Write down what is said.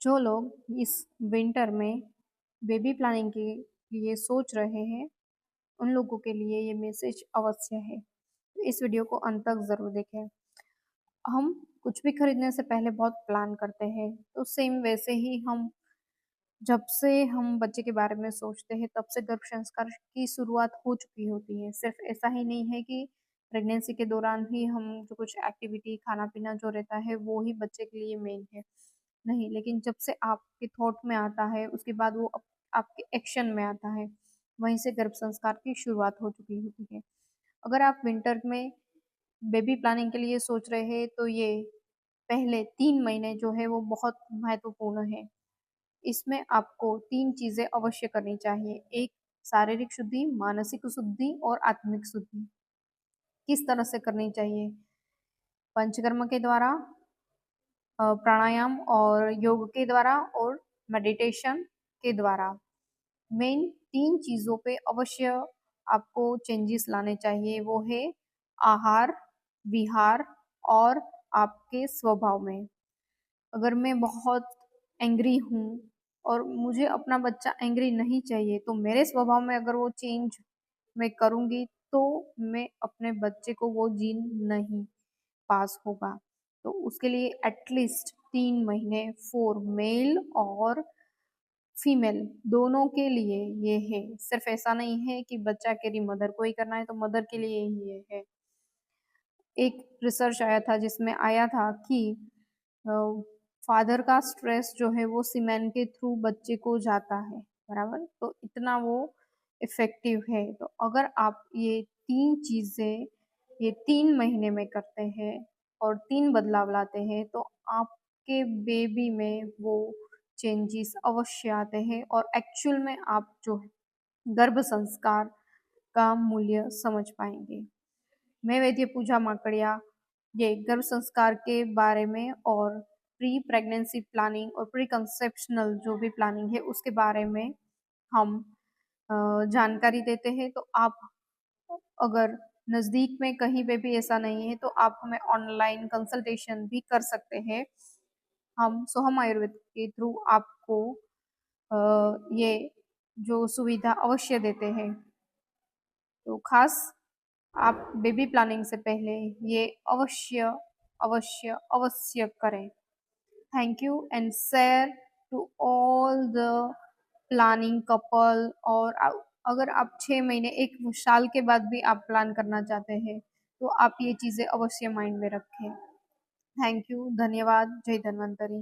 जो लोग इस विंटर में बेबी प्लानिंग के लिए सोच रहे हैं, उन लोगों के लिए ये मैसेज अवश्य है। इस वीडियो को अंत तक ज़रूर देखें। हम कुछ भी खरीदने से पहले बहुत प्लान करते हैं, तो सेम वैसे ही हम जब से हम बच्चे के बारे में सोचते हैं, तब से गर्भ संस्कार की शुरुआत हो चुकी होती है। सिर्फ ऐसा ही नहीं है कि प्रेगनेंसी के दौरान ही हम जो कुछ एक्टिविटी, खाना-पीना जो रहता है, वो ही बच्चे के लिए मेन है। नहीं, लेकिन जब से आपके थॉट में आता है, उसके बाद वो आपके एक्शन में आता है, वहीं से गर्भ संस्कार की शुरुआत हो चुकी होती है। अगर आप विंटर में बेबी प्लानिंग के लिए सोच रहे हैं, तो ये पहले 3 महीने जो है, वो बहुत महत्वपूर्ण है। इसमें आपको 3 चीज़ें अवश्य करनी चाहिए। एक शारीरिक शुद्धि, मानसिक शुद्धि और आत्मिक शुद्धि। किस तरह से करनी चाहिए? पंचकर्म के द्वारा, प्राणायाम और योग के द्वारा और मेडिटेशन के द्वारा। मेन 3 चीज़ों पे अवश्य आपको चेंजेस लाने चाहिए, वो है आहार, विहार और आपके स्वभाव में। अगर मैं बहुत एंग्री हूँ और मुझे अपना बच्चा एंग्री नहीं चाहिए, तो मेरे स्वभाव में अगर वो चेंज मैं करूँगी, तो मैं अपने बच्चे को वो जीन नहीं पास होगा। तो उसके लिए एटलीस्ट 3 महीने फॉर मेल और फीमेल दोनों के लिए ये है। सिर्फ ऐसा नहीं है कि बच्चा केरी मदर को ही करना है, तो मदर के लिए ही ये है। एक रिसर्च आया था जिसमें आया था कि फादर का स्ट्रेस जो है वो सीमेन के थ्रू बच्चे को जाता है, बराबर? तो इतना वो इफ़ेक्टिव है। तो अगर आप ये 3 चीज़ें ये 3 महीने में करते हैं और 3 बदलाव लाते हैं, तो आपके बेबी में वो चेंजेस अवश्य आते हैं और एक्चुअल में आप जो है गर्भ संस्कार का मूल्य समझ पाएँगे। मैं वैद्य पूजा माकड़िया ये गर्भ संस्कार के बारे में और प्री प्रेगनेंसी प्लानिंग और प्री कंसेप्शनल जो भी प्लानिंग है उसके बारे में हम जानकारी देते हैं। तो आप अगर नज़दीक में कहीं पे भी ऐसा नहीं है, तो आप हमें ऑनलाइन कंसल्टेशन भी कर सकते हैं। हम सोहम आयुर्वेद के थ्रू आपको ये जो सुविधा अवश्य देते हैं। तो खास आप बेबी प्लानिंग से पहले ये अवश्य अवश्य अवश्य करें। Thank you and share to all the planning couple. और अगर आप 6 महीने 1 साल के बाद भी आप प्लान करना चाहते हैं, तो आप ये चीज़ें अवश्य माइंड में रखें। थैंक यू, धन्यवाद, जय धन्वंतरी।